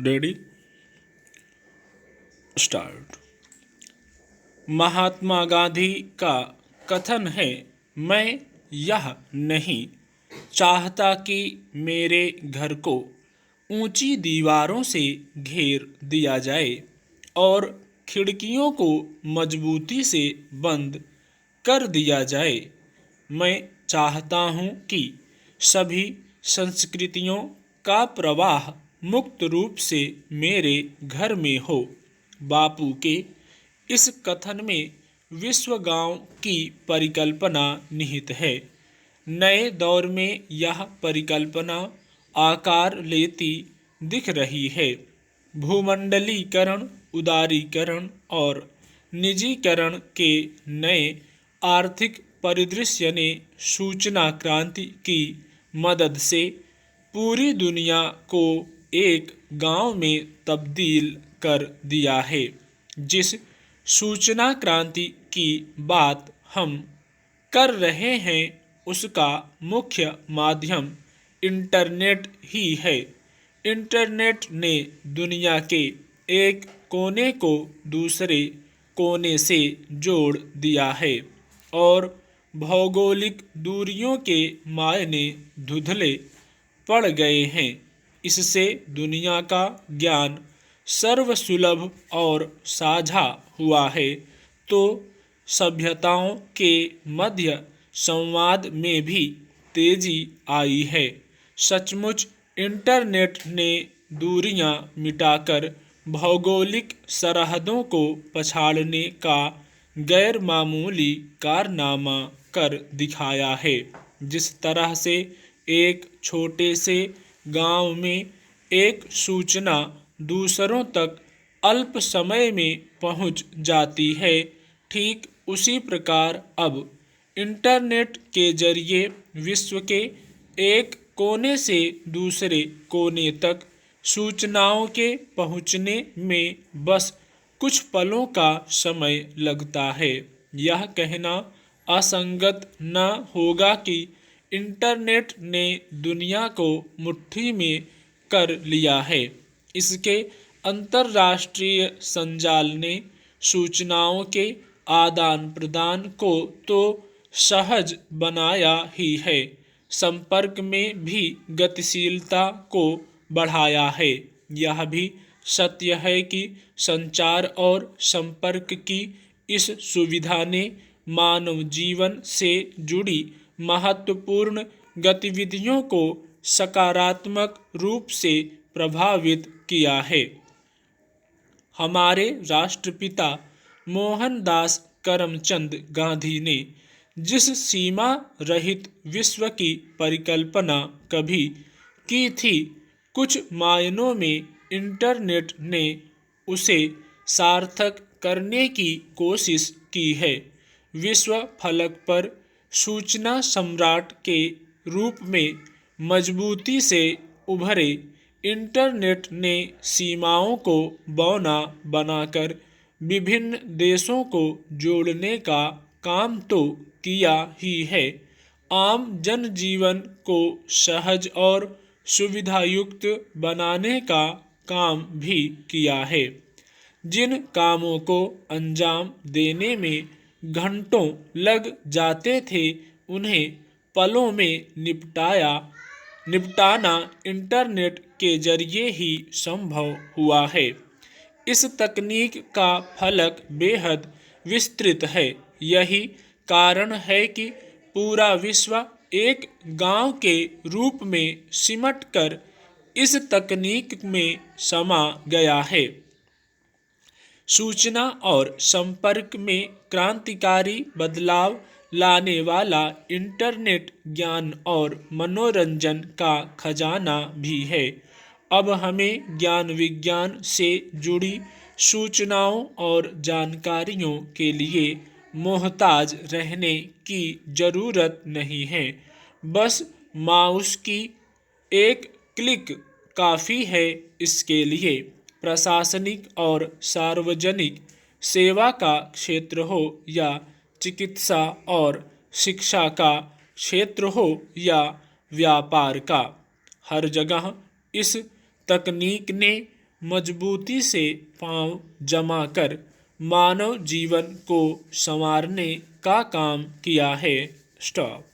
Ready start. Mahatma Gandhi का कथन है, मैं यह नहीं चाहता कि मेरे घर को ऊंची दीवारों से घेर दिया जाए और खिड़कियों को मजबूती से बंद कर दिया जाए। मैं चाहता हूं कि सभी संस्कृतियों का प्रवाह मुक्त रूप से मेरे घर में हो। बापू के इस कथन में विश्व गांव की परिकल्पना निहित है। नए दौर में यह परिकल्पना आकार लेती दिख रही है। भूमंडलीकरण, उदारीकरण और निजीकरण के नए आर्थिक परिदृश्य ने सूचना क्रांति की मदद से पूरी दुनिया को एक गांव में तब्दील कर दिया है। जिस सूचना क्रांति की बात हम कर रहे हैं उसका मुख्य माध्यम इंटरनेट ही है। इंटरनेट ने दुनिया के एक कोने को दूसरे कोने से जोड़ दिया है और भौगोलिक दूरियों के मायने धुंधले पड़ गए हैं। इससे दुनिया का ज्ञान सर्वसुलभ और साझा हुआ है, तो सभ्यताओं के मध्य संवाद में भी तेजी आई है। सचमुच इंटरनेट ने दूरियां मिटाकर भौगोलिक सरहदों को पछाड़ने का गैर मामूली कारनामा कर दिखाया है। जिस तरह से एक छोटे से गांव में एक सूचना दूसरों तक अल्प समय में पहुंच जाती है, ठीक उसी प्रकार अब इंटरनेट के जरिए विश्व के एक कोने से दूसरे कोने तक सूचनाओं के पहुंचने में बस कुछ पलों का समय लगता है। यह कहना असंगत न होगा कि इंटरनेट ने दुनिया को मुट्ठी में कर लिया है। इसके अंतर्राष्ट्रीय संजाल ने सूचनाओं के आदान प्रदान को तो सहज बनाया ही है, संपर्क में भी गतिशीलता को बढ़ाया है। यह भी सत्य है कि संचार और संपर्क की इस सुविधा ने मानव जीवन से जुड़ी महत्वपूर्ण गतिविधियों को सकारात्मक रूप से प्रभावित किया है। हमारे राष्ट्रपिता मोहनदास करमचंद गांधी ने जिस सीमा रहित विश्व की परिकल्पना कभी की थी, कुछ मायनों में इंटरनेट ने उसे सार्थक करने की कोशिश की है। विश्व फलक पर सूचना सम्राट के रूप में मजबूती से उभरे इंटरनेट ने सीमाओं को बौना बनाकर विभिन्न देशों को जोड़ने का काम तो किया ही है, आम जनजीवन को सहज और सुविधायुक्त बनाने का काम भी किया है। जिन कामों को अंजाम देने में घंटों लग जाते थे, उन्हें पलों में निपटाना इंटरनेट के जरिए ही संभव हुआ है। इस तकनीक का फलक बेहद विस्तृत है। यही कारण है कि पूरा विश्व एक गांव के रूप में सिमटकर इस तकनीक में समा गया है। सूचना और संपर्क में क्रांतिकारी बदलाव लाने वाला इंटरनेट ज्ञान और मनोरंजन का खजाना भी है। अब हमें ज्ञान विज्ञान से जुड़ी सूचनाओं और जानकारियों के लिए मोहताज रहने की जरूरत नहीं है। बस माउस की एक क्लिक काफ़ी है इसके लिए। प्रशासनिक और सार्वजनिक सेवा का क्षेत्र हो या चिकित्सा और शिक्षा का क्षेत्र हो या व्यापार का, हर जगह इस तकनीक ने मजबूती से पांव जमा कर मानव जीवन को संवारने का काम किया है। स्टॉप।